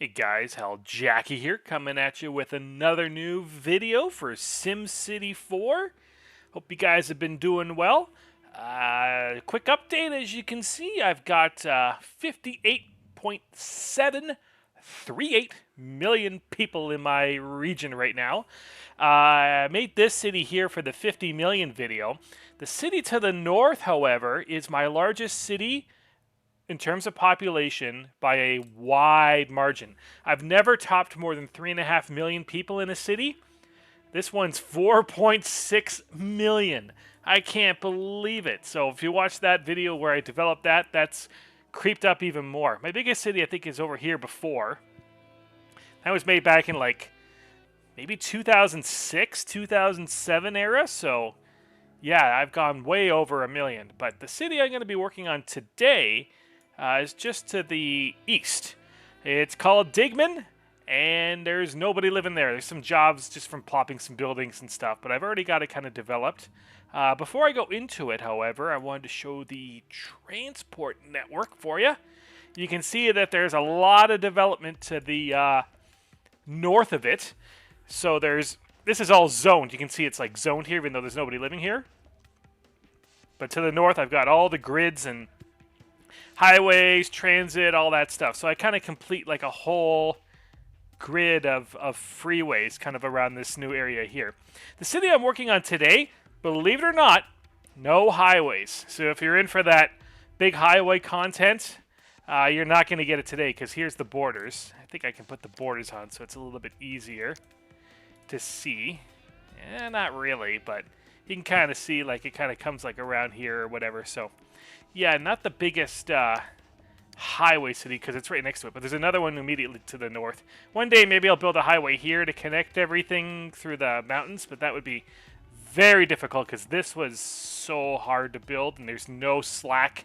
Hey guys, Hal Jackie here, coming at you with another new video for SimCity 4. Hope you guys have been doing well. Quick update, as you can see, I've got 58.738 million people in my region right now. I made this city here for the 50 million video. The city to the north, however, is my largest city in terms of population by a wide margin. I've never topped more than 3.5 million people in a city. This one's 4.6 million. I can't believe it. So if you watch that video where I developed that, that's creeped up even more. My biggest city, I think, is over here before. That was made back in like maybe 2006, 2007 era. So yeah, I've gone way over a million. But the city I'm going to be working on today is just to the east. It's called Digman, and there's nobody living there. There's some jobs just from plopping some buildings and stuff, but I've already got it kind of developed. Before I go into it, however, I wanted to show the transport network for you. You can see that there's a lot of development to the north of it. So this is all zoned. You can see it's like zoned here, even though there's nobody living here. But to the north, I've got all the grids and highways, transit, all that stuff. So I kind of complete like a whole grid of freeways kind of around this new area here. The city I'm working on today, believe it or not, no highways. So if you're in for that big highway content, you're not going to get it today because here's the borders. I think I can put the borders on so it's a little bit easier to see. Not really, but you can kind of see like it kind of comes like around here or whatever. So yeah, not the biggest highway city because it's right next to it, but there's another one immediately to the north. One day maybe I'll build a highway here to connect everything through the mountains, but that would be very difficult because this was so hard to build and there's no slack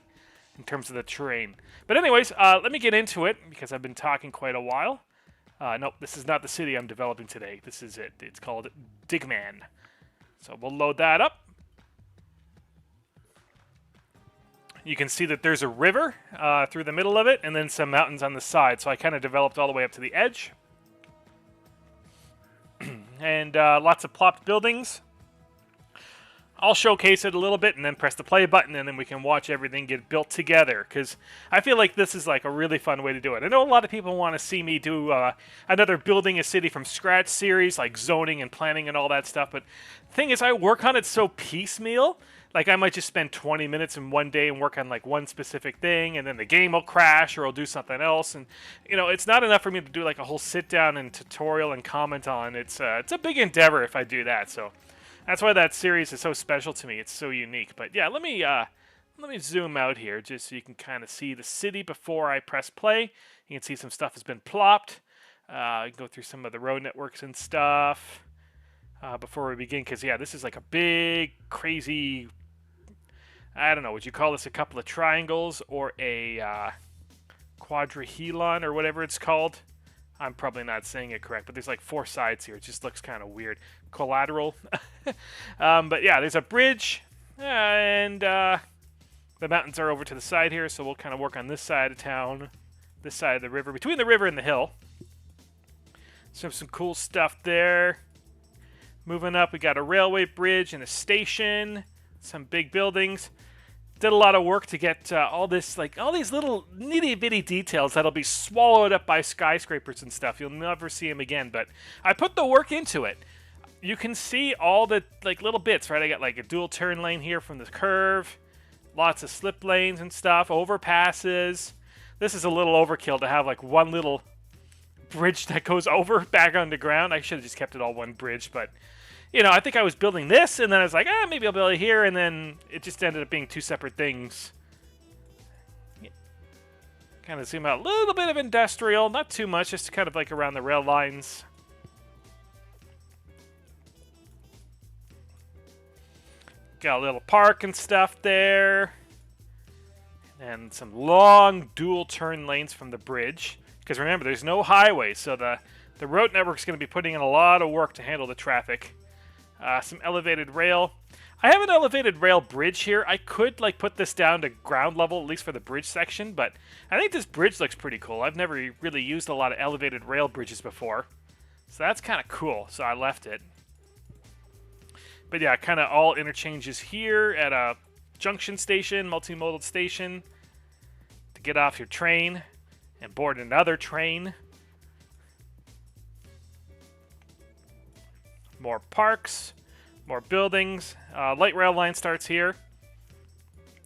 in terms of the terrain. But anyways, let me get into it because I've been talking quite a while. Nope, this is not the city I'm developing today. This is it. It's called Digman. So we'll load that up. You can see that there's a river through the middle of it and then some mountains on the side. So I kind of developed all the way up to the edge. And lots of plopped buildings. I'll showcase it a little bit and then press the play button and then we can watch everything get built together because I feel like this is like a really fun way to do it. I know a lot of people want to see me do another building a city from scratch series like zoning and planning and all that stuff, but the thing is I work on it so piecemeal. Like I might just spend 20 minutes in one day and work on like one specific thing and then the game will crash or I'll do something else, and you know, it's not enough for me to do like a whole sit down and tutorial and comment on. It's a big endeavor if I do that. So that's why that series is so special to me. It's so unique. But yeah, let me zoom out here just so you can kind of see the city before I press play. You can see some stuff has been plopped. You can go through some of the road networks and stuff before we begin. Because yeah, this is like a big, crazy, I don't know, would you call this a couple of triangles or a quadrihelon or whatever it's called? I'm probably not saying it correct, but there's like 4 sides here. It just looks kind of weird. Collateral. But yeah, there's a bridge, and the mountains are over to the side here, so we'll kind of work on this side of town, this side of the river, between the river and the hill. So some cool stuff there. Moving up, we got a railway bridge and a station, some big buildings. Did a lot of work to get all these little nitty-bitty details that'll be swallowed up by skyscrapers and stuff. You'll never see them again, but I put the work into it. You can see all the like little bits, right? I got like a dual turn lane here from the curve, lots of slip lanes and stuff, overpasses. This is a little overkill to have like one little bridge that goes over back underground. I should have just kept it all one bridge, but you know, I think I was building this, and then I was like, maybe I'll build it here, and then it just ended up being 2 separate things. Yeah. Kind of zoom out a little bit of industrial, not too much, just kind of like around the rail lines. Got a little park and stuff there. And some long dual turn lanes from the bridge. Because remember, there's no highway, so the road network's going to be putting in a lot of work to handle the traffic. Some elevated rail. I have an elevated rail bridge here. I could like put this down to ground level, at least for the bridge section, but I think this bridge looks pretty cool. I've never really used a lot of elevated rail bridges before. So that's kind of cool, so I left it. But yeah, kind of all interchanges here at a junction station, multimodal station, to get off your train and board another train. More parks, more buildings. Light rail line starts here.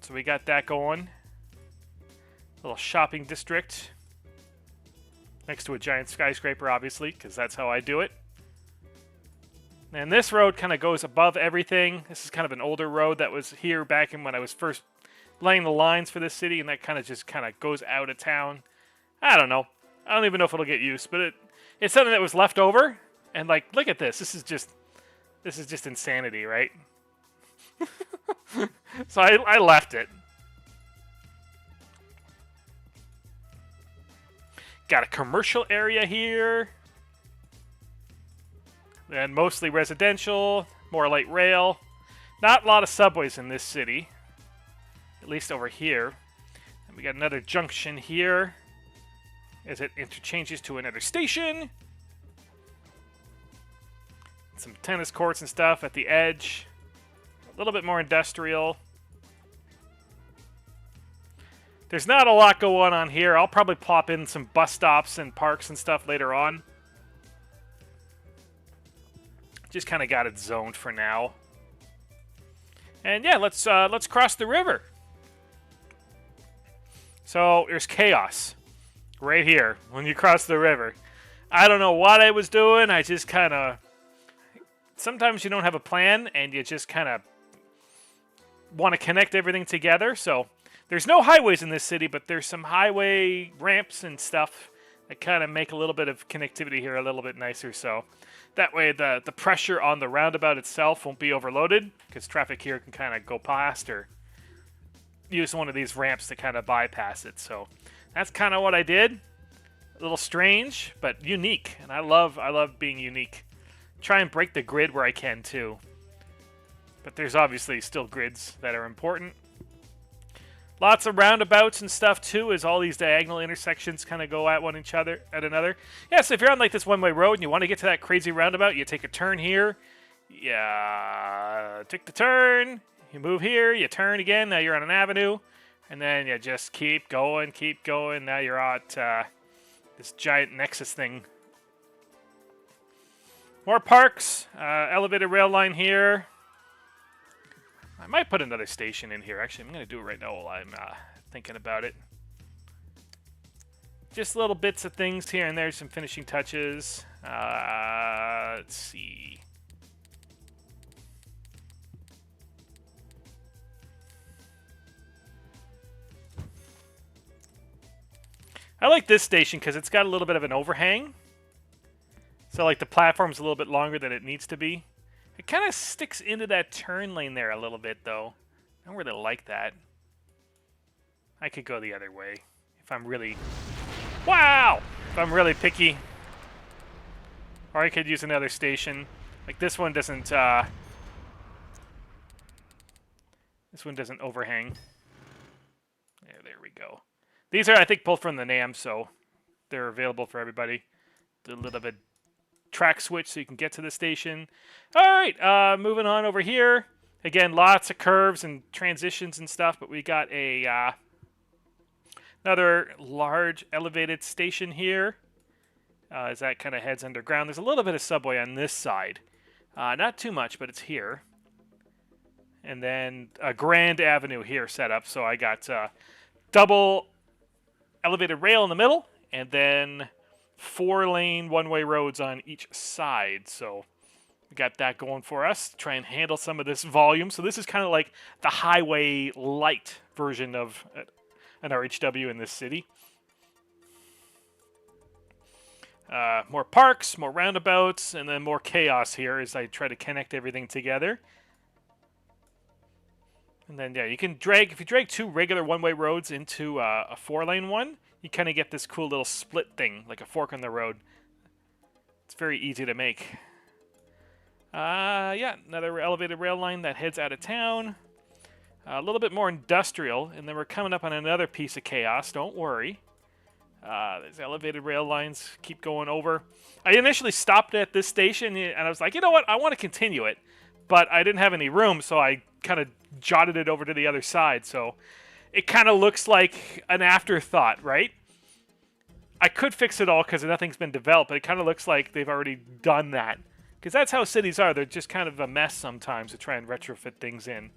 So we got that going. Little shopping district. Next to a giant skyscraper, obviously, because that's how I do it. And this road kind of goes above everything. This is kind of an older road that was here back in when I was first laying the lines for this city, and that kind of just kind of goes out of town. I don't know. I don't even know if it'll get used, but it's something that was left over. And like, look at this. This is just insanity, right? So I left it. Got a commercial area here. And mostly residential, more light rail. Not a lot of subways in this city, at least over here. And we got another junction here as it interchanges to another station. Some tennis courts and stuff at the edge. A little bit more industrial. There's not a lot going on here. I'll probably pop in some bus stops and parks and stuff later on. Just kind of got it zoned for now. And yeah, let's cross the river. So there's chaos right here when you cross the river. I don't know what I was doing. I just kind of... Sometimes you don't have a plan and you just kind of want to connect everything together. So there's no highways in this city, but there's some highway ramps and stuff that kind of make a little bit of connectivity here a little bit nicer. So that way the pressure on the roundabout itself won't be overloaded, because traffic here can kind of go past or use one of these ramps to kind of bypass it. So that's kind of what I did. A little strange, but unique. And I love being unique. Try and break the grid where I can too. But there's obviously still grids that are important. Lots of roundabouts and stuff too, as all these diagonal intersections kind of go at another. Yeah, so if you're on like this one-way road and you want to get to that crazy roundabout, you take a turn here. Yeah, take the turn. You move here, you turn again. Now you're on an avenue, and then you just keep going. Now you're at this giant nexus thing. More parks, elevated rail line here. I might put another station in here. Actually, I'm going to do it right now while I'm thinking about it. Just little bits of things here and there, some finishing touches. Let's see. I like this station because it's got a little bit of an overhang. So like the platform's a little bit longer than it needs to be. It kind of sticks into that turn lane there a little bit, though. I don't really like that. I could go the other way if I'm really... Wow! If I'm really picky. Or I could use another station. Like this one doesn't... This one doesn't overhang. Yeah, there we go. These are, I think, both from the NAM, so they're available for everybody. Do a little bit track switch so you can get to the station. All right, moving on over here. Again, lots of curves and transitions and stuff, but we got a another large elevated station here as that kind of heads underground. There's a little bit of subway on this side. Not too much, but it's here. And then a Grand Avenue here set up, so I got double elevated rail in the middle, and then 4-lane one-way roads on each side. So we got that going for us. Try and handle some of this volume. So this is kind of like the highway light version of an RHW in this city. More parks, more roundabouts, and then more chaos here as I try to connect everything together. And then, yeah, you can drag, if you drag 2 regular one-way roads into a 4-lane one, you kind of get this cool little split thing, like a fork in the road. It's very easy to make. Yeah, another elevated rail line that heads out of town. A little bit more industrial, and then we're coming up on another piece of chaos. Don't worry. There's elevated rail lines keep going over. I initially stopped at this station, and I was like, you know what? I want to continue it, but I didn't have any room, so I kind of jotted it over to the other side. So it kind of looks like an afterthought, right? I could fix it all because nothing's been developed, but it kind of looks like they've already done that. Because that's how cities are. They're just kind of a mess sometimes to try and retrofit things in.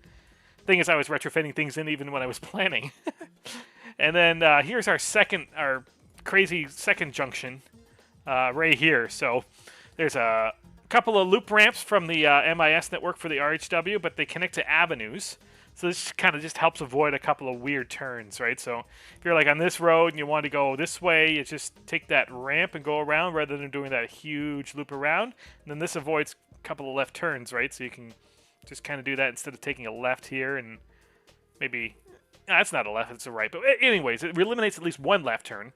Thing is, I was retrofitting things in even when I was planning. And then here's our crazy second junction right here. So there's a couple of loop ramps from the MIS network for the RHW, but they connect to avenues. So this kind of just helps avoid a couple of weird turns, right? So if you're like on this road and you want to go this way, you just take that ramp and go around rather than doing that huge loop around. And then this avoids a couple of left turns, right? So you can just kind of do that instead of taking a left here and maybe... that's not a left, it's a right. But anyways, it eliminates at least one left turn.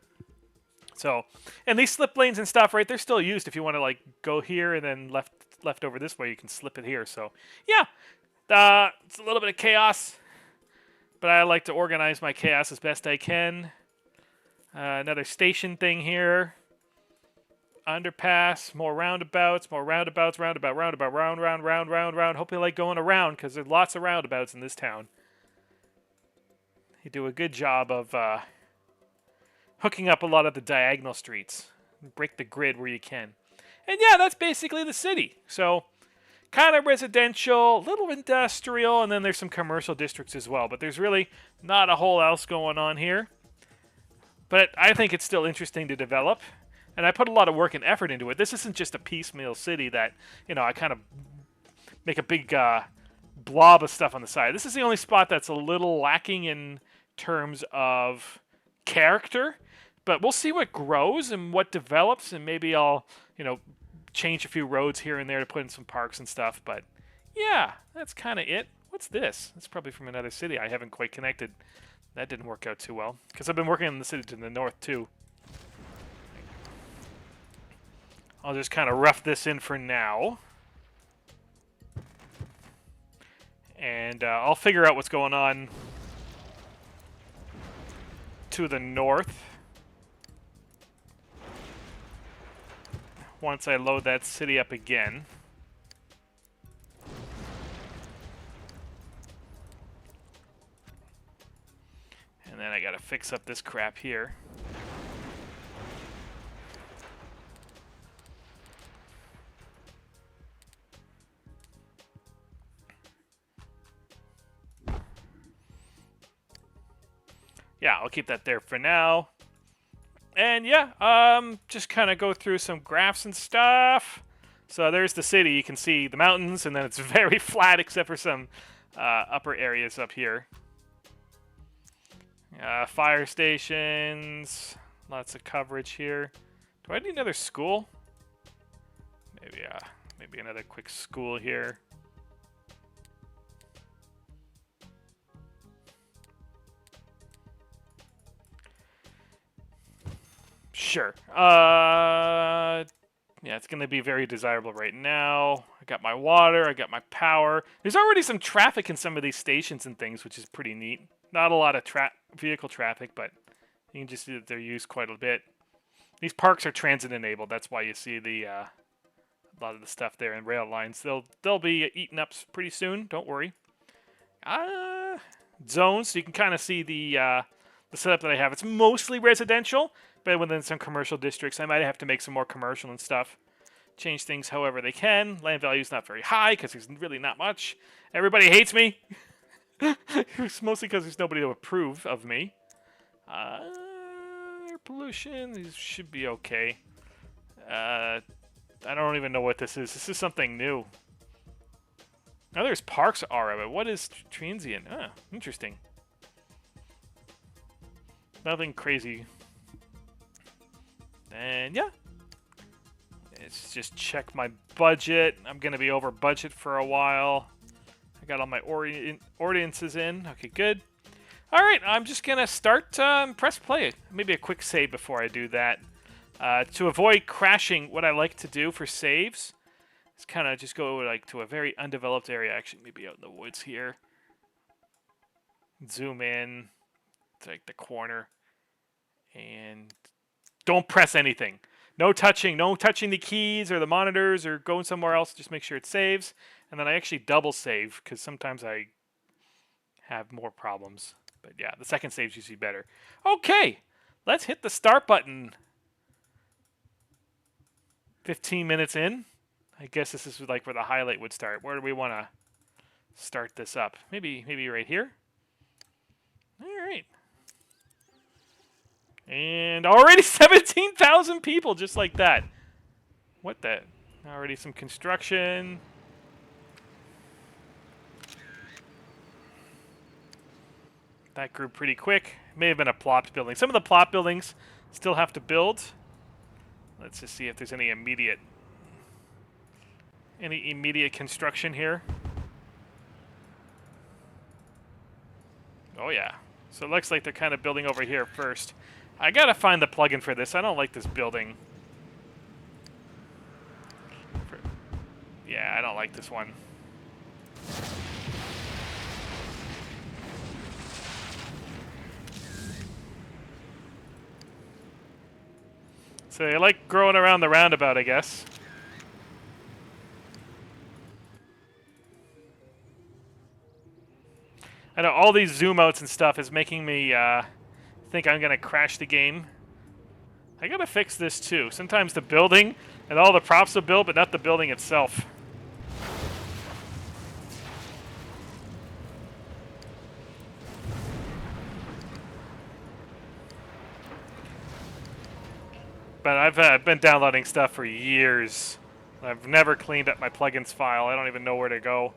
So, and these slip lanes and stuff, right, they're still used if you want to, like, go here and then left over this way, you can slip it here. So, yeah, it's a little bit of chaos, but I like to organize my chaos as best I can. Another station thing here. Underpass, more roundabouts, roundabout, round. Hope you like going around, because there's lots of roundabouts in this town. You do a good job of hooking up a lot of the diagonal streets. Break the grid where you can. And yeah, that's basically the city. So, kind of residential, a little industrial, and then there's some commercial districts as well. But there's really not a whole else going on here. But I think it's still interesting to develop. And I put a lot of work and effort into it. This isn't just a piecemeal city that, you know, I kind of make a big blob of stuff on the side. This is the only spot that's a little lacking in terms of character. But we'll see what grows and what develops, and maybe I'll, you know, change a few roads here and there to put in some parks and stuff. But yeah, that's kind of it. What's this? That's probably from another city I haven't quite connected. That didn't work out too well, because I've been working in the city to the north too. I'll just kind of rough this in for now. And I'll figure out what's going on to the north once I load that city up again. And then I gotta fix up this crap here. Yeah, I'll keep that there for now. And yeah, just kind of go through some graphs and stuff. So there's the city. You can see the mountains, and then it's very flat except for some upper areas up here. Fire stations, lots of coverage here. Do I need another school? Maybe another quick school here. Sure. Yeah, it's going to be very desirable right now. I got my water, I got my power. There's already some traffic in some of these stations and things, which is pretty neat. Not a lot of vehicle traffic, but you can just see that they're used quite a bit. These parks are transit enabled. That's why you see the a lot of the stuff there in rail lines. They'll be eaten up pretty soon. Don't worry. Zones. So you can kind of see the setup that I have. It's mostly residential, but within some commercial districts, I might have to make some more commercial and stuff. Change things however they can. Land value is not very high because there's really not much. Everybody hates me. It's mostly because there's nobody to approve of me. Air pollution, these should be okay. I don't even know what this is. This is something new. Now there's parks aura, but what is transient? Ah, interesting. Nothing crazy. And yeah. Let's just check my budget. I'm going to be over budget for a while. I got all my ordinances in. Okay, good. All right, I'm just going to start press play. Maybe a quick save before I do that. To avoid crashing, what I like to do for saves Let's kind of just go like to a very undeveloped area. Actually, maybe out in the woods here. Zoom in to like the corner, and don't press anything. No touching the keys or the monitors or going somewhere else. Just make sure it saves. And then I actually double save because sometimes I have more problems. But yeah, the second save's usually better. Okay, let's hit the start button. 15 minutes in. I guess this is like where the highlight would start. Where do we want to start this up? Maybe right here. All right. And already 17,000 people just like that. What the? Already some construction. That grew pretty quick. May have been a plopped building. Some of the plot buildings still have to build. Let's just see if there's any immediate construction here. Oh yeah. So it looks like they're kind of building over here first. I gotta find the plugin for this. I don't like this building. Yeah, I don't like this one. So I like growing around the roundabout, I guess. I know all these zoom outs and stuff is making me think I'm gonna crash the game. I gotta fix this too. Sometimes the building and all the props will build, but not the building itself. But I've been downloading stuff for years. I've never cleaned up my plugins file. I don't even know where to go.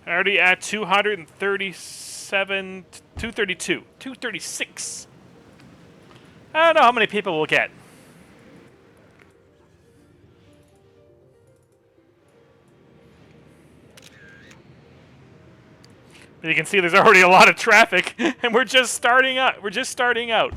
Already at 237, 232, 236. I don't know how many people we'll get. But you can see there's already a lot of traffic, and we're just starting out. We're just starting out.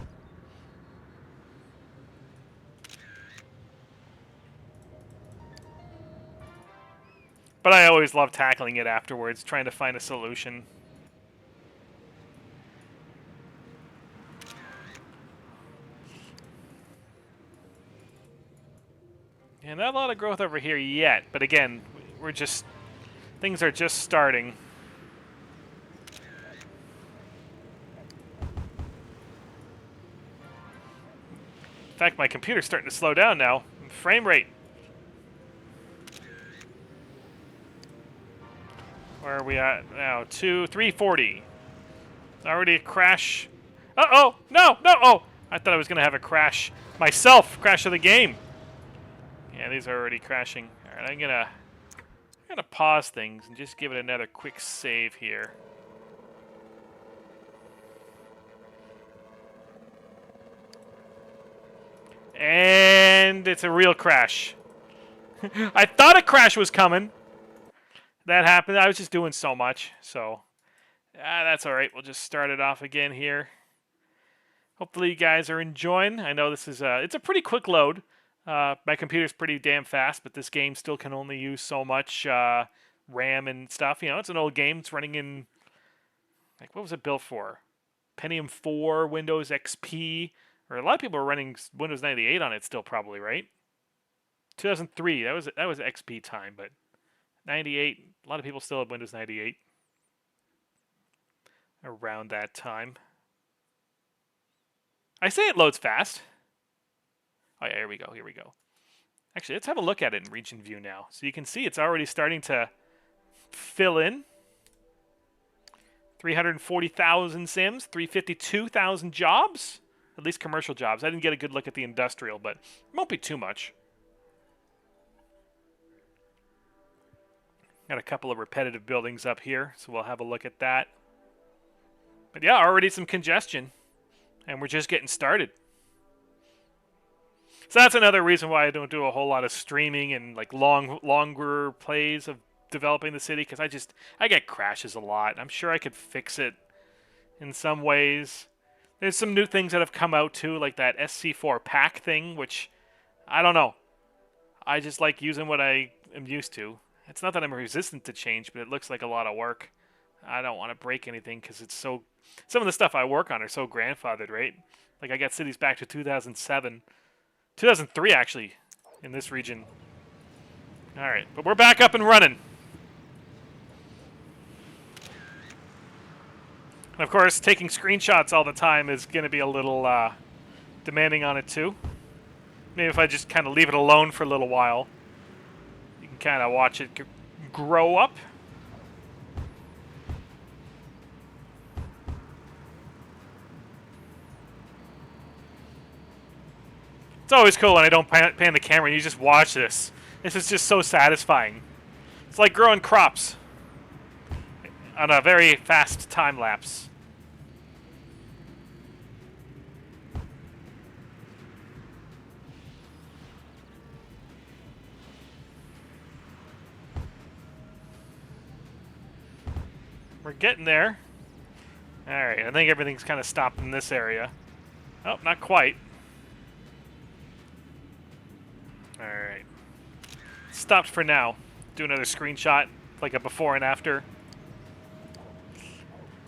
But I always love tackling it afterwards, trying to find a solution. Yeah, not a lot of growth over here yet, but again, things are just starting. In fact, my computer's starting to slow down now. Frame rate. Where are we at now? 340. Already a crash. Uh-oh! No! No! Oh! I thought I was going to have a crash myself. Crash of the game. Yeah, these are already crashing. All right, I'm gonna pause things and just give it another quick save here. And it's a real crash. I thought a crash was coming. That happened. I was just doing so much, so that's all right. We'll just start it off again here. Hopefully you guys are enjoying. I know this is it's a pretty quick load. My computer's pretty damn fast, but this game still can only use so much RAM and stuff. You know, it's an old game. It's running in, like, what was it built for? Pentium 4, Windows XP, or a lot of people are running Windows 98 on it still, probably, right? 2003. That was XP time, but 98. A lot of people still have Windows 98 around that time. I say it loads fast. Oh yeah, here we go, here we go. Actually, let's have a look at it in region view now. So you can see it's already starting to fill in. 340,000 Sims, 352,000 jobs, at least commercial jobs. I didn't get a good look at the industrial, but it won't be too much. Got a couple of repetitive buildings up here, so we'll have a look at that. But yeah, already some congestion, and we're just getting started. So that's another reason why I don't do a whole lot of streaming and like longer plays of developing the city, because I get crashes a lot. I'm sure I could fix it in some ways. There's some new things that have come out too, like that SC4 pack thing, which I don't know. I just like using what I am used to. It's not that I'm resistant to change, but it looks like a lot of work. I don't want to break anything because it's so. Some of the stuff I work on are so grandfathered, right? Like I got cities back to 2007, 2003 actually, in this region. All right, but we're back up and running. And of course, taking screenshots all the time is going to be a little demanding on it too. Maybe if I just kind of leave it alone for a little while, you can kind of watch it grow up. It's always cool when I don't pan the camera and you just watch this. This is just so satisfying. It's like growing crops on a very fast time lapse. We're getting there. Alright, I think everything's kind of stopped in this area. Oh, not quite. Alright. Stopped for now. Do another screenshot, like a before and after.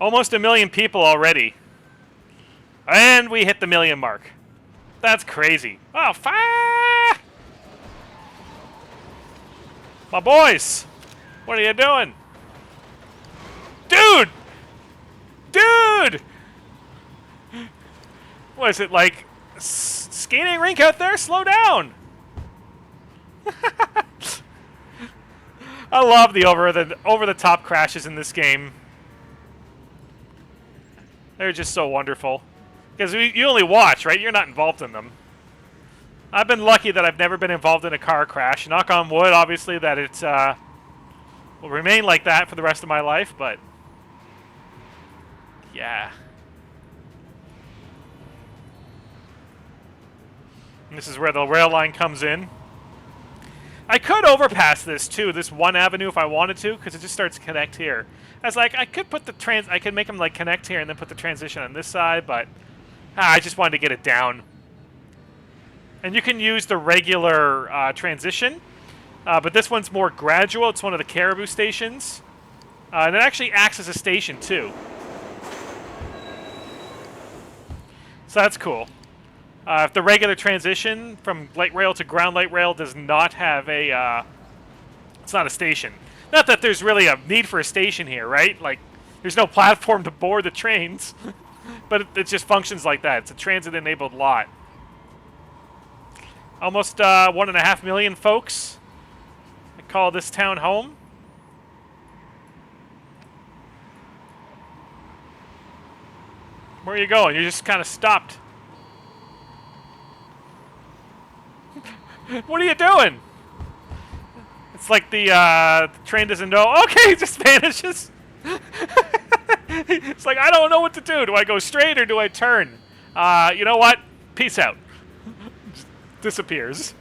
Almost 1 million people already. And we hit the 1 million mark. That's crazy. Oh, fire! My boys! What are you doing? Dude! Dude! What is it, like skating rink out there? Slow down! I love the over the top crashes in this game. They're just so wonderful. Because you only watch, right? You're not involved in them. I've been lucky that I've never been involved in a car crash. Knock on wood, obviously, that it will remain like that for the rest of my life, but yeah. And this is where the rail line comes in. I could overpass this too, this one avenue if I wanted to, because it just starts to connect here. I was like, I could put the I could make them like connect here and then put the transition on this side, but I just wanted to get it down. And you can use the regular transition, but this one's more gradual. It's one of the caribou stations, and it actually acts as a station too. So that's cool. If the regular transition from light rail to ground light rail does not have a, it's not a station. Not that there's really a need for a station here, right? Like, there's no platform to board the trains, but it just functions like that. It's a transit-enabled lot. Almost 1.5 million folks. I call this town home. Where are you going? You just kind of stopped. What are you doing? It's like the train doesn't know. Okay, it just vanishes. It's like, I don't know what to do. Do I go straight or do I turn? You know what? Peace out. Just disappears.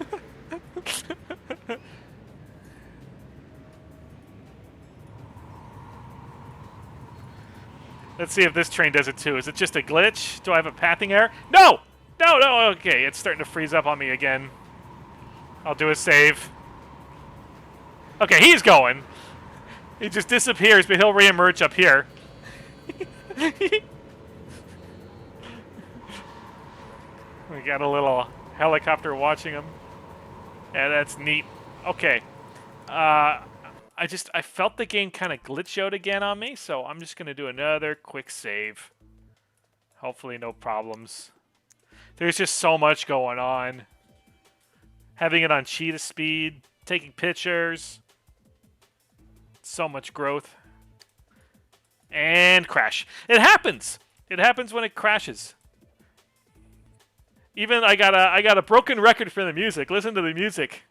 Let's see if this train does it too. Is it just a glitch? Do I have a pathing error? No! No, no, okay. It's starting to freeze up on me again. I'll do a save. Okay, he's going. He just disappears, but he'll reemerge up here. We got a little helicopter watching him. Yeah, that's neat. Okay. I felt the game kind of glitch out again on me, so I'm just going to do another quick save. Hopefully no problems. There's just so much going on. Having it on cheetah speed, taking pictures. So much growth. And crash. It happens. It happens when it crashes. Even I got a broken record for the music. Listen to the music.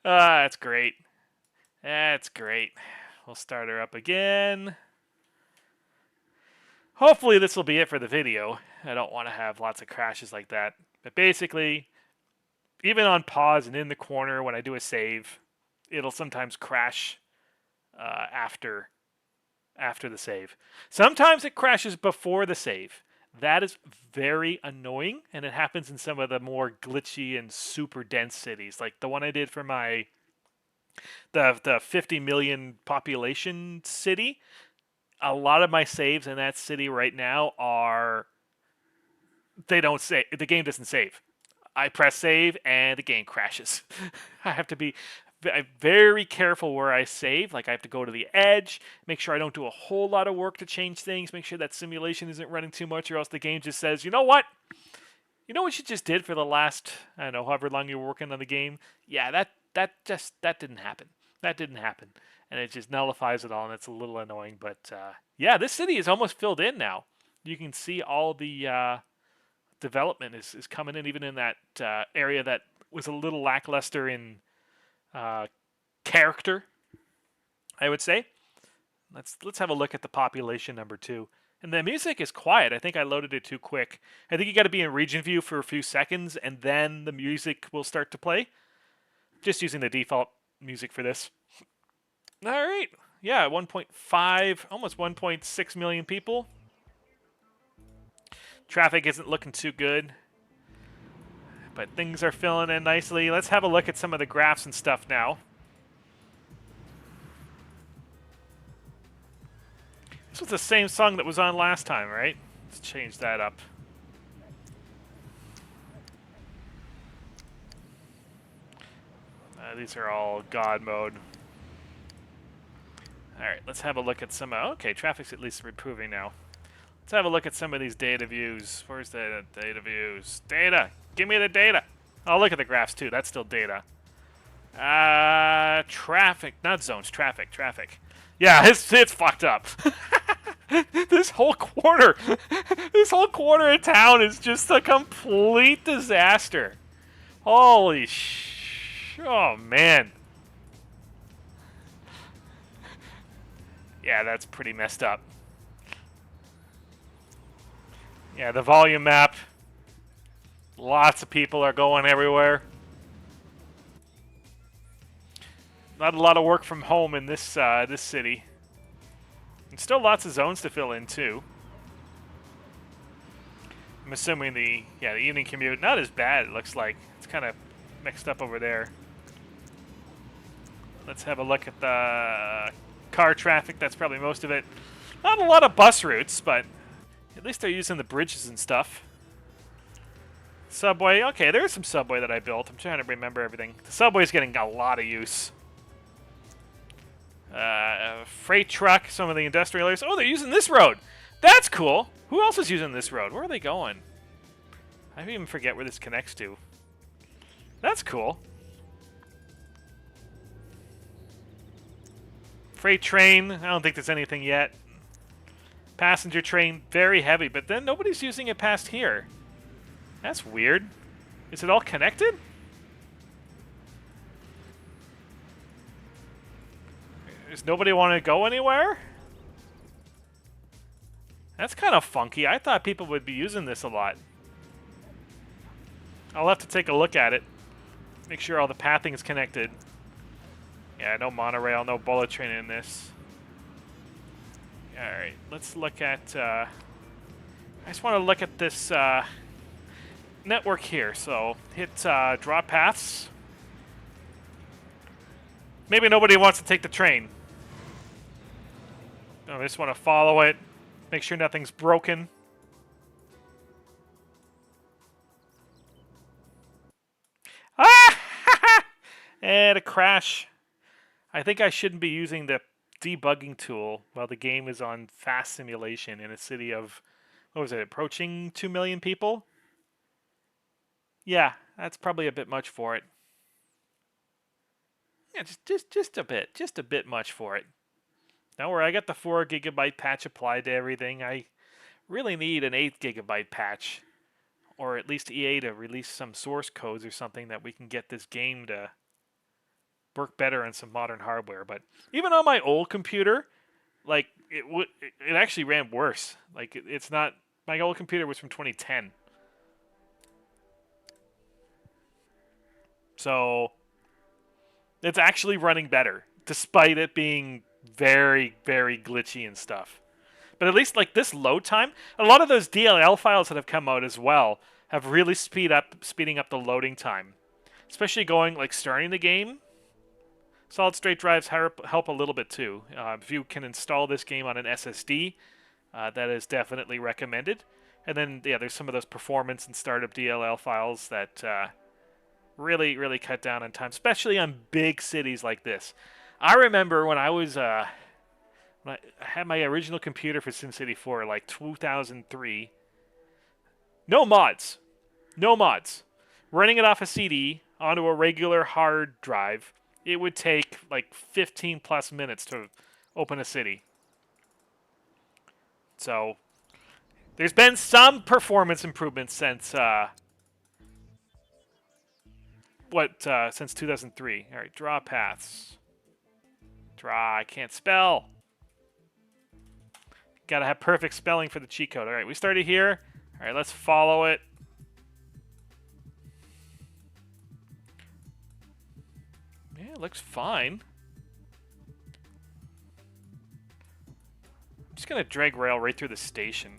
That's great. That's great. We'll start her up again. Hopefully this will be it for the video. I don't want to have lots of crashes like that. But basically, even on pause and in the corner when I do a save, it'll sometimes crash after the save. Sometimes it crashes before the save. That is very annoying, and it happens in some of the more glitchy and super dense cities, like the one I did for the 50 million population city. A lot of my saves in that city right now are they don't save. The game doesn't save. I press save and the game crashes. I have to be very careful where I save. Like I have to go to the edge, make sure I don't do a whole lot of work to change things, make sure that simulation isn't running too much, or else the game just says, you know what? You know what you just did for the last, I don't know, however long you were working on the game? Yeah, that didn't happen. That didn't happen. And it just nullifies it all, and it's a little annoying. But yeah, this city is almost filled in now. You can see all the development is coming in, even in that area that was a little lackluster in uh, character, I would say. Let's have a look at the population number 2. And the music is quiet. I think I loaded it too quick. I think you got to be in region view for a few seconds, and then the music will start to play. Just using the default music for this. All right. Yeah, 1.5, almost 1.6 million people. Traffic isn't looking too good, but things are filling in nicely. Let's have a look at some of the graphs and stuff now. This was the same song that was on last time, right? Let's change that up. These are all God mode. All right, let's have a look at some. Okay, traffic's at least improving now. Let's have a look at some of these data views. Where's the data views? Data! Give me the data! I'll look at the graphs too. That's still data. Traffic. Not zones. Traffic. Yeah, it's fucked up. This whole corner of town is just a complete disaster. Holy oh, man. Yeah, that's pretty messed up. Yeah, the volume map. Lots of people are going everywhere. Not a lot of work from home in this this city. And still lots of zones to fill in too. I'm assuming the evening commute not as bad. It looks like it's kind of mixed up over there. Let's have a look at the car traffic. That's probably most of it. Not a lot of bus routes, but at least they're using the bridges and stuff. Subway. Okay, there's some subway that I built. I'm trying to remember everything. The subway's getting a lot of use. Freight truck, some of the industrial areas. Oh, they're using this road. That's cool. Who else is using this road? Where are they going? I even forget where this connects to. That's cool. Freight train. I don't think there's anything yet. Passenger train, very heavy, but then nobody's using it past here. That's weird. Is it all connected? Does nobody want to go anywhere? That's kind of funky. I thought people would be using this a lot. I'll have to take a look at it. Make sure all the pathing is connected. Yeah, no monorail, no bullet train in this. Alright, let's look at... I just want to look at this network here. So, hit draw paths. Maybe nobody wants to take the train. I just want to follow it. Make sure nothing's broken. Ah! And a crash. I think I shouldn't be using the debugging tool while the game is on fast simulation in a city of, what was it, approaching 2 million people? Yeah, that's probably a bit much for it. Yeah, just a bit much for it. Don't worry, I got the 4 gigabyte patch applied to everything. I really need an 8 gigabyte patch, or at least EA to release some source codes or something that we can get this game to work better on some modern hardware. But even on my old computer, like it actually ran worse. Like it's not. My old computer was from 2010, so it's actually running better, despite it being very, very glitchy and stuff. But at least like this load time, a lot of those DLL files that have come out as well have really speeding up the loading time, especially going like starting the game. Solid state drives help a little bit too. If you can install this game on an SSD, that is definitely recommended. And then yeah, there's some of those performance and startup DLL files that really, really cut down on time, especially on big cities like this. I remember when I was when I had my original computer for SimCity 4, like 2003. No mods, no mods. Running it off a CD onto a regular hard drive, it would take like 15 plus minutes to open a city. So there's been some performance improvements since since 2003. All right, draw paths. Draw. I can't spell. Gotta have perfect spelling for the cheat code. All right, we started here. All right, let's follow it. Yeah, it looks fine. I'm just gonna drag rail right through the station.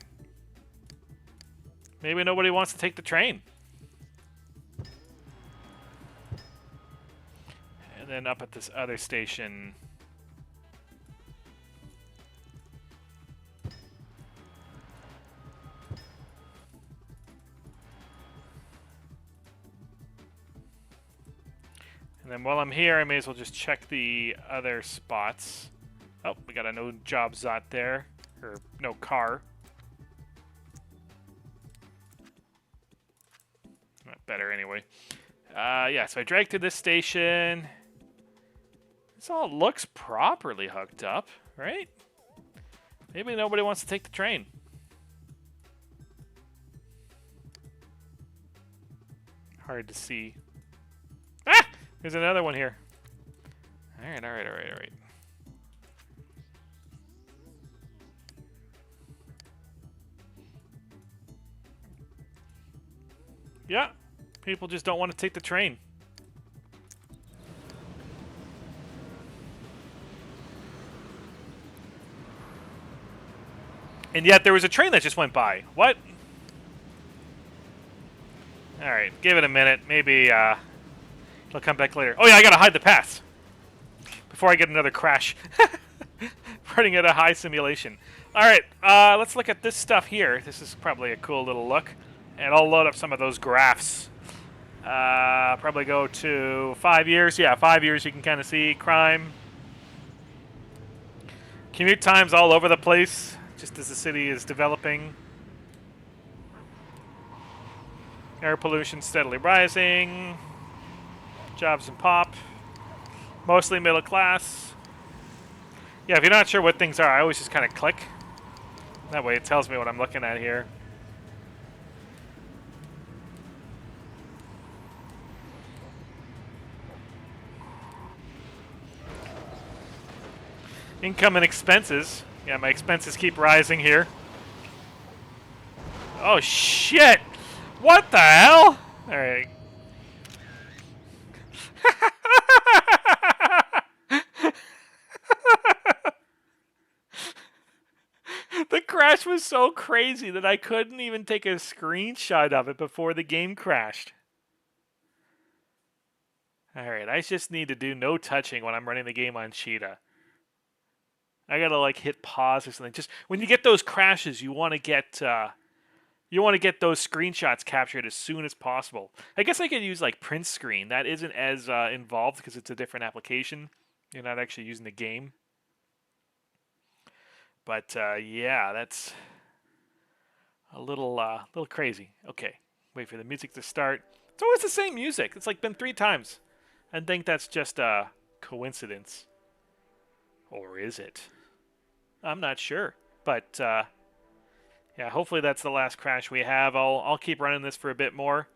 Maybe nobody wants to take the train. And then up at this other station. And then while I'm here, I may as well just check the other spots. Oh, we got a no job zot there. Or no car. Not better anyway. Yeah, so I dragged to this station. This all looks properly hooked up, right? Maybe nobody wants to take the train. Hard to see. Ah! There's another one here. Alright, alright, alright, alright. Yeah, people just don't want to take the train. And yet there was a train that just went by. What? Alright, give it a minute. Maybe it'll come back later. Oh yeah, I gotta hide the paths before I get another crash. Running at a high simulation. Alright, let's look at this stuff here. This is probably a cool little look. And I'll load up some of those graphs. Probably go to 5 years. Yeah, 5 years you can kind of see crime. Commute times all over the place, just as the city is developing. Air pollution steadily rising. Jobs and pop. Mostly middle class. Yeah, if you're not sure what things are, I always just kind of click. That way it tells me what I'm looking at here. Income and expenses. Yeah, my expenses keep rising here. Oh, shit! What the hell? Alright. The crash was so crazy that I couldn't even take a screenshot of it before the game crashed. Alright, I just need to do no touching when I'm running the game on Cheetah. I gotta like hit pause or something. Just when you get those crashes, you want to get those screenshots captured as soon as possible. I guess I could use like print screen. That isn't as involved because it's a different application. You're not actually using the game. But yeah, that's a little crazy. Okay, wait for the music to start. It's always the same music. It's like been 3 times. I think that's just a coincidence. Or is it? I'm not sure. But yeah, hopefully that's the last crash we have. I'll keep running this for a bit more.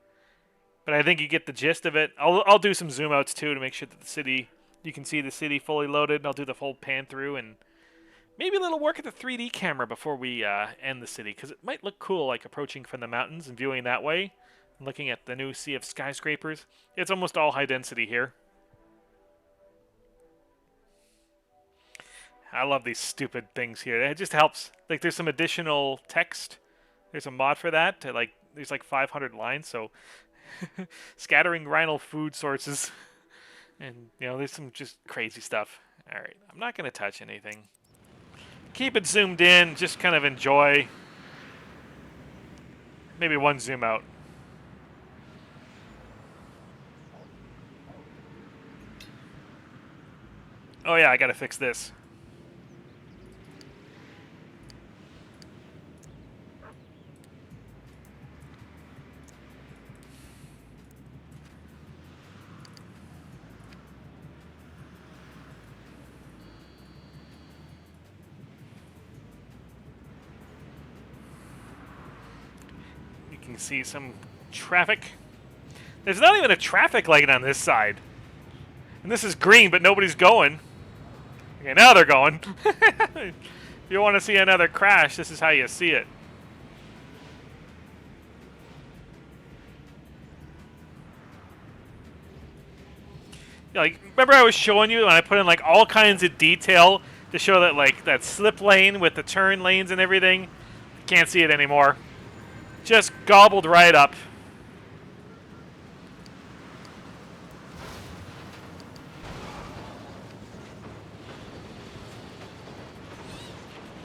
But I think you get the gist of it. I'll do some zoom outs too to make sure that the city, you can see the city fully loaded. And I'll do the full pan through and Maybe a little work at the 3D camera before we end the city, because it might look cool, like approaching from the mountains and viewing that way, and looking at the new sea of skyscrapers. It's almost all high density here. I love these stupid things here. It just helps. Like, there's some additional text. There's a mod for that. Like, there's like 500 lines, so scattering rhinal food sources. And, you know, there's some just crazy stuff. All right, I'm not going to touch anything. Keep it zoomed in, just kind of enjoy. Maybe one zoom out. Oh yeah, I gotta fix this. You can see some traffic. There's not even a traffic light on this side. And this is green, but nobody's going. Okay, now they're going. If you want to see another crash, this is how you see it. Yeah, like, remember I was showing you when I put in like all kinds of detail to show that like that slip lane with the turn lanes and everything? Can't see it anymore. Just gobbled right up.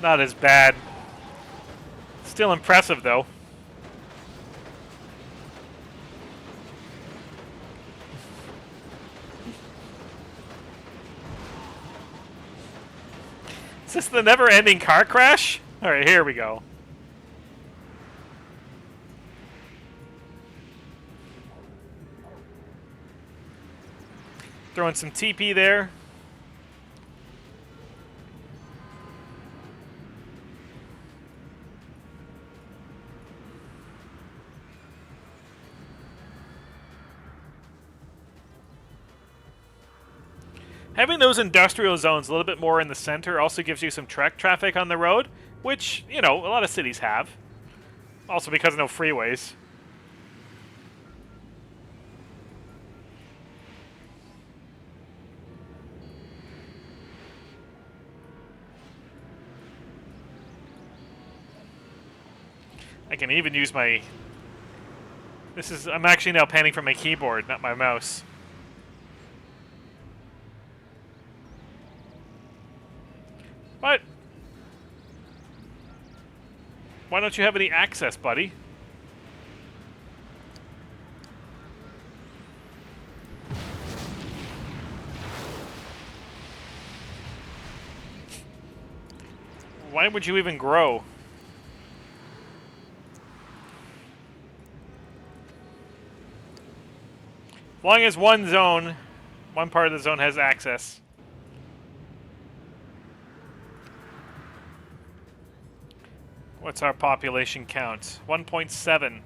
Not as bad. Still impressive, though. Is this the never-ending car crash? All right, here we go. Throwing some TP there. Having those industrial zones a little bit more in the center also gives you some truck traffic on the road, which, you know, a lot of cities have. Also because of no freeways. I can even use my... I'm actually now panning from my keyboard, not my mouse. What? Why don't you have any access, buddy? Why would you even grow? As long as one part of the zone has access. What's our population count? 1.7.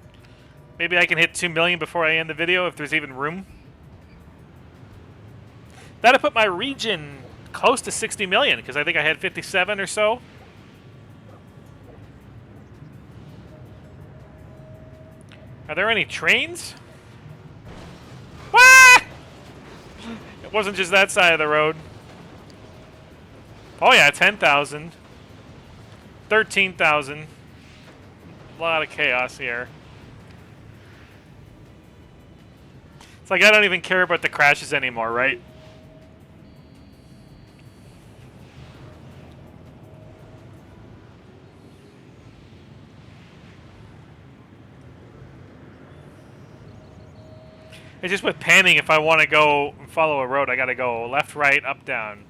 Maybe I can hit 2 million before I end the video, if there's even room. That'll put my region close to 60 million, because I think I had 57 or so. Are there any trains? Ah! It wasn't just that side of the road. Oh yeah, 10,000. 13,000. A lot of chaos here. It's like I don't even care about the crashes anymore, right? It's just with panning, if I want to go and follow a road, I gotta go left, right, up, down.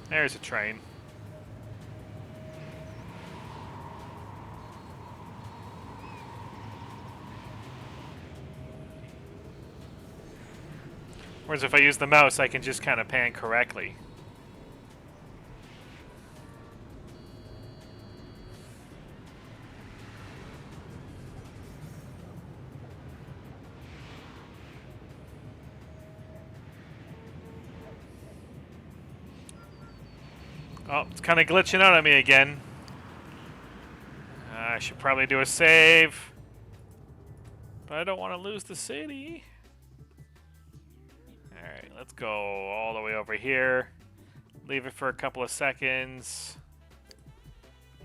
There's a train. Whereas if I use the mouse, I can just kind of pan correctly. Oh, it's kind of glitching out on me again. I should probably do a save. But I don't want to lose the city. Alright, let's go all the way over here. Leave it for a couple of seconds.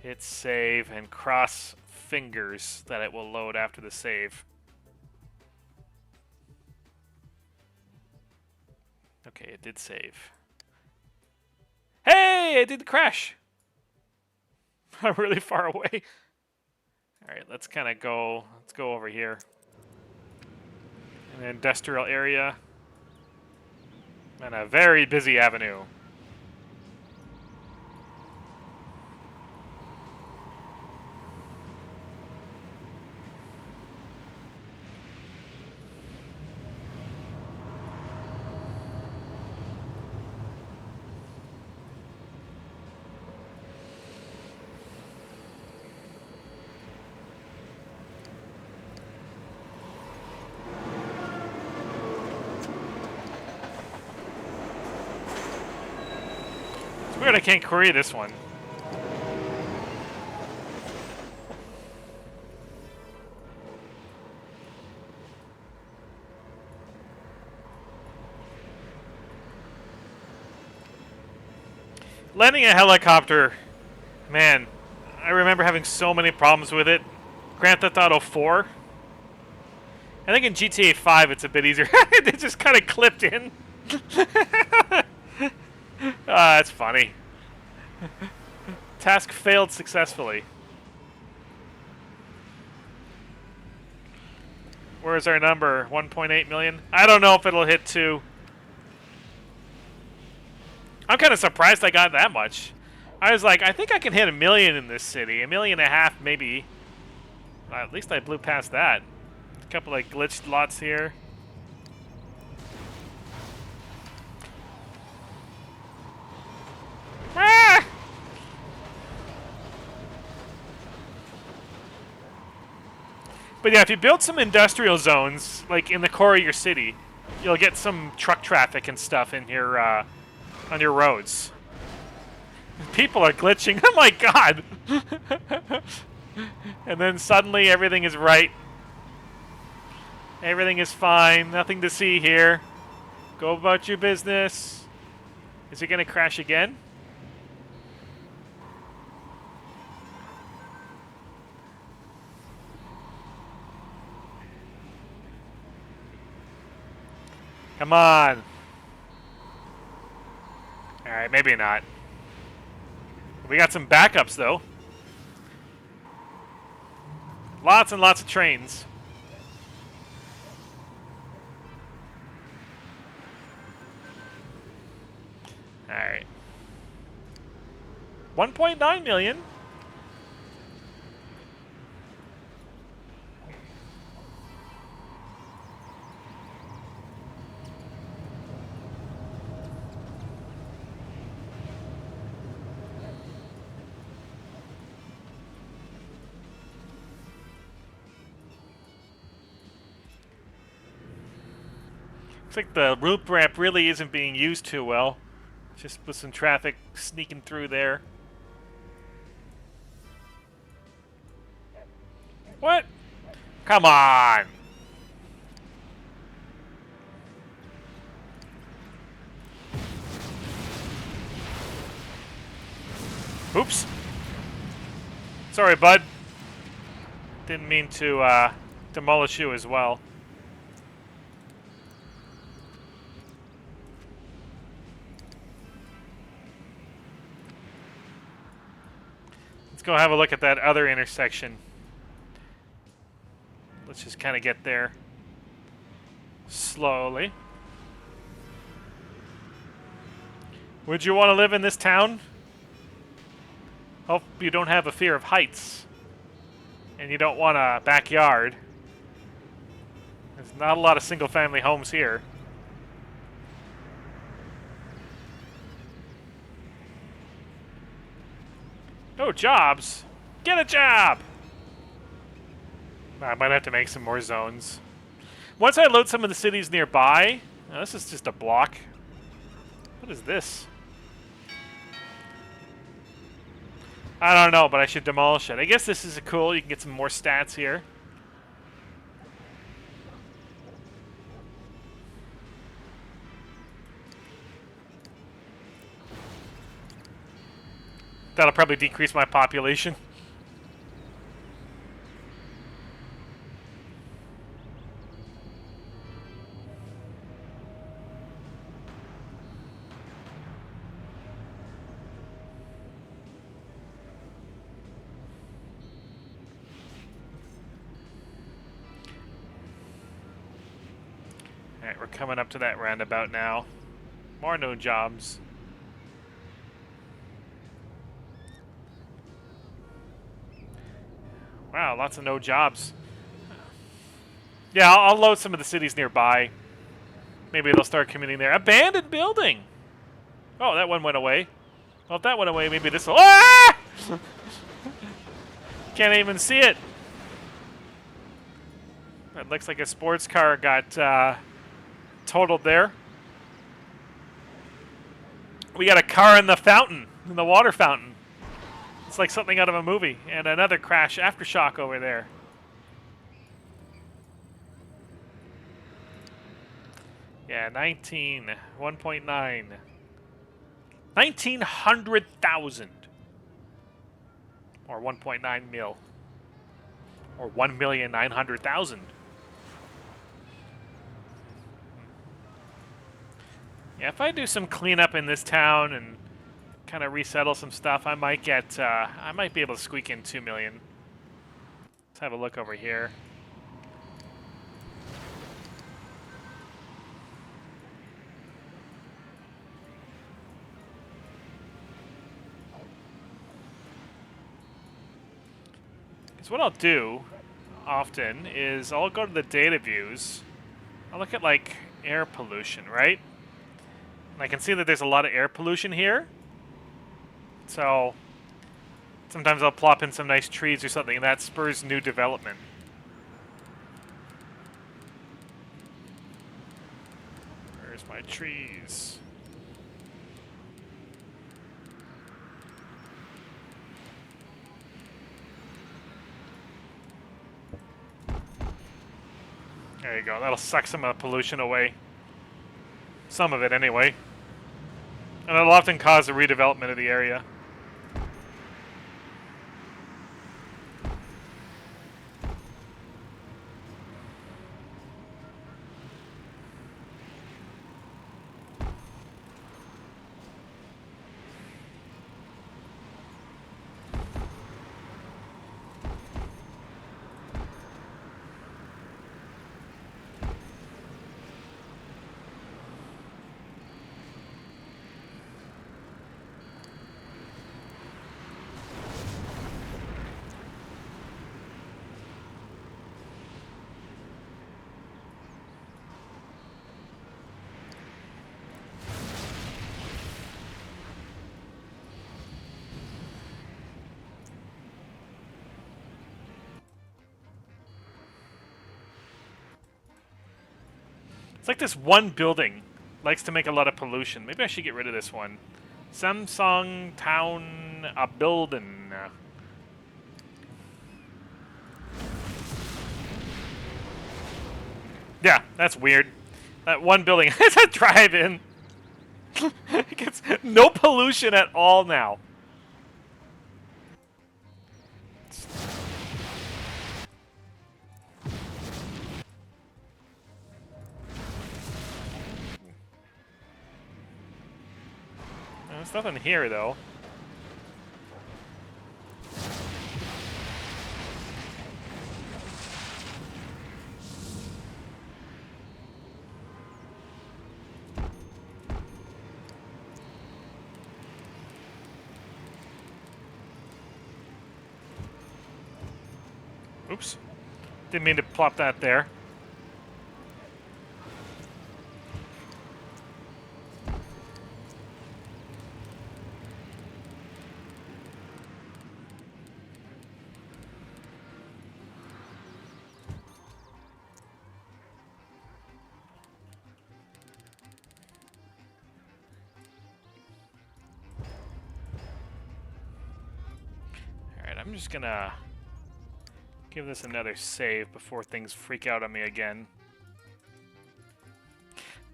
Hit save and cross fingers that it will load after the save. Okay, it did save. Hey, it didn't crash. I'm really far away. Alright, let's kind of go, let's go over here. An industrial area. And a very busy avenue. Weird, I can't query this one. Landing a helicopter, man, I remember having so many problems with it. Grand Theft Auto 4. I think in GTA 5 it's a bit easier. It just kind of clipped in. That's funny. Task failed successfully. Where's our number? 1.8 million? I don't know if it'll hit 2. I'm kind of surprised I got that much. I was like, I think I can hit 1 million in this city. 1.5 million maybe. Well, at least I blew past that. A couple of glitched lots here. Ah! But yeah, if you build some industrial zones, like in the core of your city, you'll get some truck traffic and stuff in your on your roads. People are glitching. Oh my god! And then suddenly everything is right. Everything is fine. Nothing to see here. Go about your business. Is it going to crash again? Come on. Alright, maybe not. We got some backups, though. Lots and lots of trains. Alright. 1.9 million. Looks like the loop ramp really isn't being used too well. Just with some traffic sneaking through there. What? Come on! Oops. Sorry, bud. Didn't mean to demolish you as well. Let's go have a look at that other intersection. Let's just kind of get there slowly. Would you want to live in this town? Hope you don't have a fear of heights. And you don't want a backyard. There's not a lot of single-family homes here. No jobs? Get a job! I might have to make some more zones. Once I load some of the cities nearby... Oh, this is just a block. What is this? I don't know, but I should demolish it. I guess this is cool. You can get some more stats here. That'll probably decrease my population. Alright, we're coming up to that roundabout now. More no jobs. Wow, lots of no jobs. Yeah, I'll load some of the cities nearby. Maybe they'll start commuting there. Abandoned building! Oh, that one went away. Well, if that went away, maybe this will... Ah! Can't even see it. It looks like a sports car got totaled there. We got a car in the fountain, in the water fountain. It's like something out of a movie. And another crash, aftershock over there. Yeah, 1.9. 1,900,000. Or 1.9 mil. Or 1,900,000. Yeah, if I do some cleanup in this town and kind of resettle some stuff, I might get, I might be able to squeak in 2 million. Let's have a look over here. Because what I'll do often is I'll go to the data views. I'll look at like air pollution, right? And I can see that there's a lot of air pollution here. So sometimes I'll plop in some nice trees or something, and that spurs new development. Where's my trees? There you go. That'll suck some of the pollution away. Some of it, anyway. And it'll often cause a redevelopment of the area. It's like this one building likes to make a lot of pollution. Maybe I should get rid of this one. Samsung Town a building. Yeah, that's weird. That one building has a drive-in. It gets no pollution at all now. There's nothing here, though. Oops. Didn't mean to plop that there. I'm just gonna give this another save before things freak out on me again.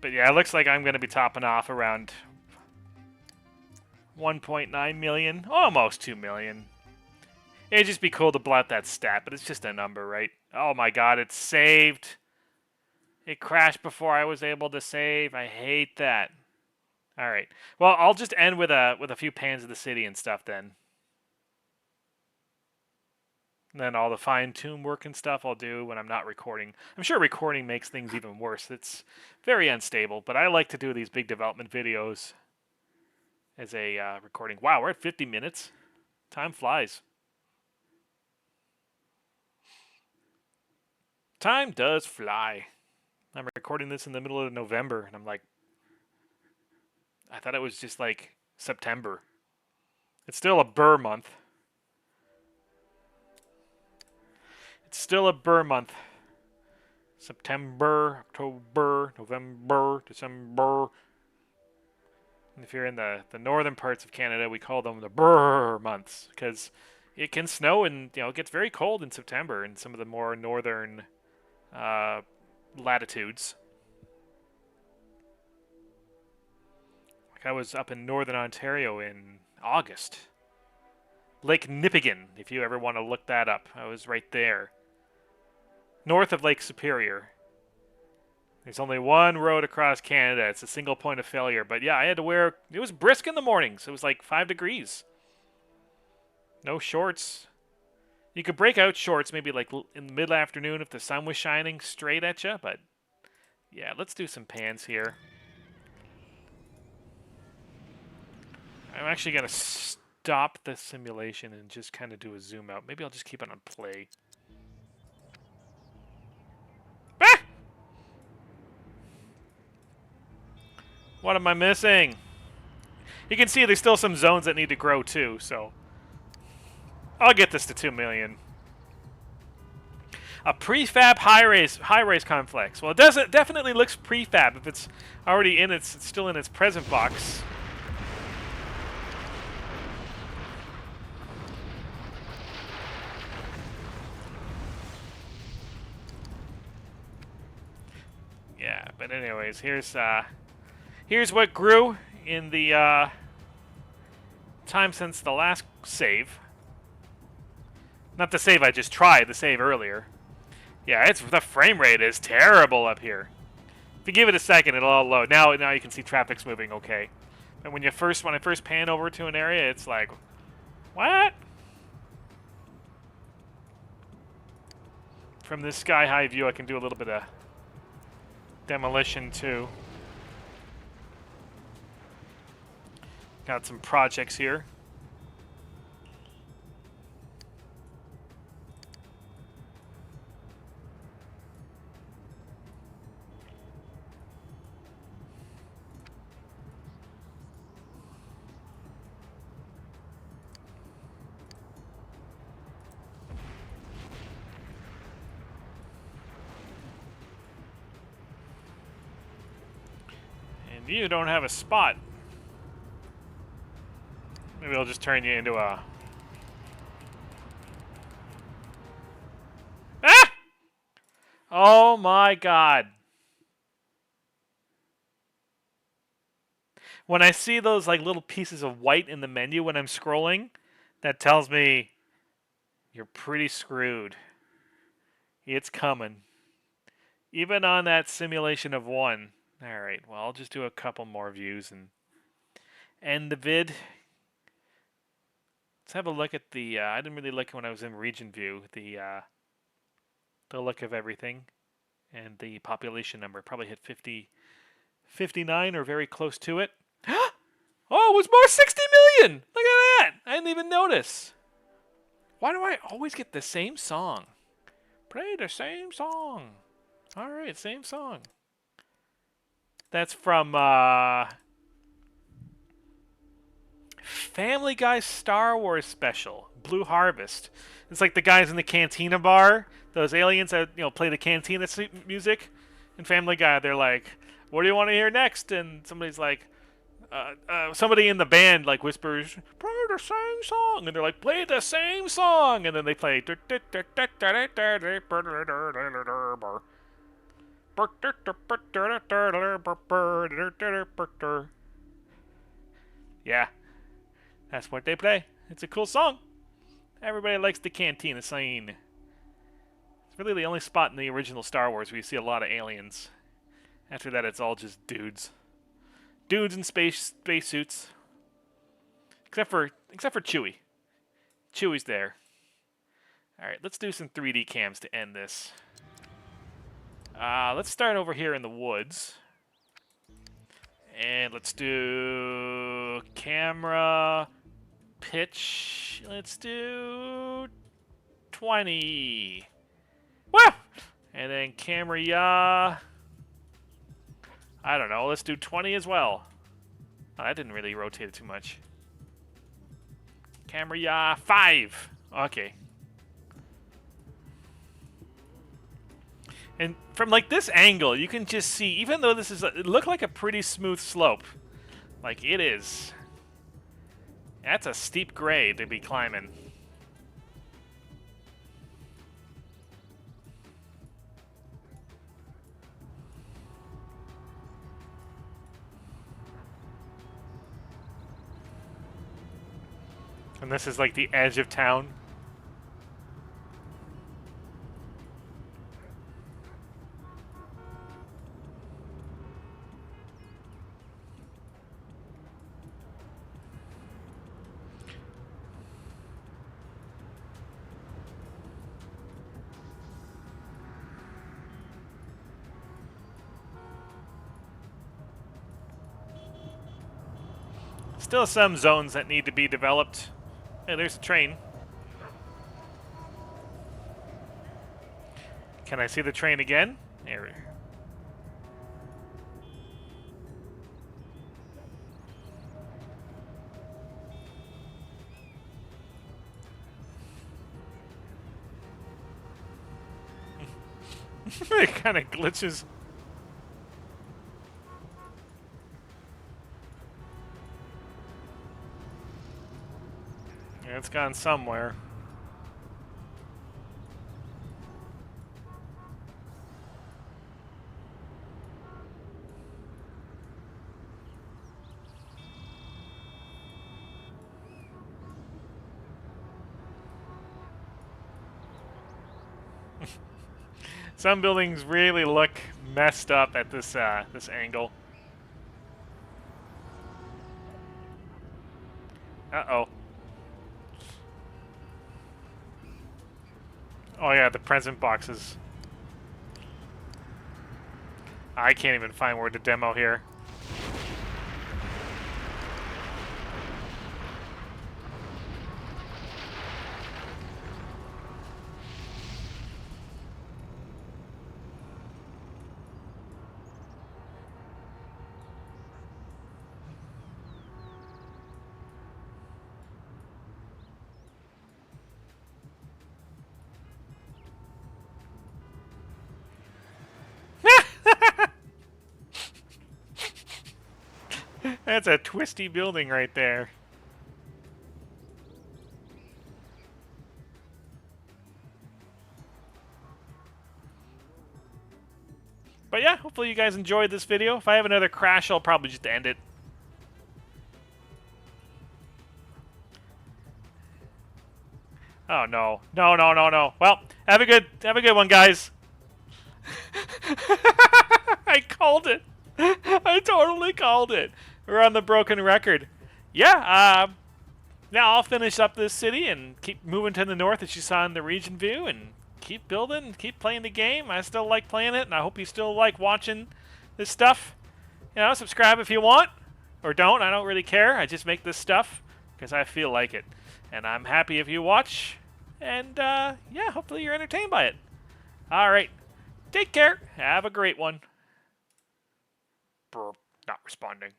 But yeah, it looks like I'm gonna be topping off around 1.9 million, almost 2 million. It'd just be cool to blot that stat, but it's just a number, right? Oh my god, it's saved. It crashed before I was able to save. I hate that. All right. Well, I'll just end with a few pans of the city and stuff then. And then all the fine-tune work and stuff I'll do when I'm not recording. I'm sure recording makes things even worse. It's very unstable, but I like to do these big development videos as a recording. Wow, we're at 50 minutes. Time flies. Time does fly. I'm recording this in the middle of November, and I'm like, I thought it was just like September. It's still a burr month. It's still a burr month. September, October, November, December. And if you're in the northern parts of Canada, we call them the burr months because it can snow and it gets very cold in September in some of the more northern latitudes. Like I was up in northern Ontario in August. Lake Nipigon, if you ever want to look that up. I was right there. North of Lake Superior. There's only one road across Canada. It's a single point of failure. But yeah, I had to wear... It was brisk in the mornings. It was like 5 degrees. No shorts. You could break out shorts maybe like in the mid-afternoon if the sun was shining straight at you. But yeah, let's do some pans here. I'm actually going to stop the simulation and just kind of do a zoom out. Maybe I'll just keep it on play. Ah! What am I missing? You can see there's still some zones that need to grow too, so I'll get this to 2 million. A prefab high-rise complex. Well, it definitely looks prefab if it's already in it's still in its present box. Yeah, but anyways, here's what grew in the time since the last save. Not the save I just tried, the save earlier. Yeah, the frame rate is terrible up here. If you give it a second, it'll all load. Now you can see traffic's moving okay. And when I first pan over to an area, it's like, what? From this sky-high view, I can do a little bit of demolition too. Got some projects here. And you don't have a spot. Maybe I'll just turn you into a... Ah! Oh my god. When I see those like little pieces of white in the menu when I'm scrolling, that tells me you're pretty screwed. It's coming. Even on that simulation of 1. Alright, well I'll just do a couple more views and end the vid. Let's have a look at the, I didn't really look when I was in region view, the look of everything and the population number. Probably hit 59 or very close to it. Oh, it was more 60 million! Look at that! I didn't even notice. Why do I always get the same song? Play the same song. Alright, same song. That's from, Family Guy Star Wars special, Blue Harvest. It's like the guys in the Cantina bar, those aliens that play the Cantina music in Family Guy. They're like, "What do you want to hear next?" And somebody's like, somebody in the band like whispers, "Play the same song," and they're like, "Play the same song," and then they play. Yeah, that's what they play. It's a cool song. Everybody likes the cantina scene. It's really the only spot in the original Star Wars where you see a lot of aliens. After that, it's all just dudes. Dudes in space suits. Except for Chewie. Chewie's there. Alright, let's do some 3D cams to end this. Let's start over here in the woods. And let's do camera pitch. Let's do 20. Woo! And then camera yaw. I don't know. Let's do 20 as well. Oh, that didn't really rotate it too much. Camera yaw 5. Okay. And from like this angle, you can just see, even though this is, it looked like a pretty smooth slope. Like it is. That's a steep grade to be climbing. And this is like the edge of town. Still some zones that need to be developed. Hey, there's a train. Can I see the train again? There. It kind of glitches. Yeah, it's gone somewhere. Some buildings really look messed up at this this angle. Uh-oh. Oh yeah, the present boxes. I can't even find where to demo here. That's a twisty building right there. But yeah, hopefully you guys enjoyed this video. If I have another crash, I'll probably just end it. Oh no. No, no, no, no. Well, have a good one, guys. I called it. I totally called it. We're on the broken record. Yeah, now I'll finish up this city and keep moving to the north as you saw in the region view and keep building, keep playing the game. I still like playing it, and I hope you still like watching this stuff. You know, subscribe if you want, or don't. I don't really care. I just make this stuff because I feel like it. And I'm happy if you watch, and yeah, hopefully you're entertained by it. All right, take care. Have a great one. Brr, not responding.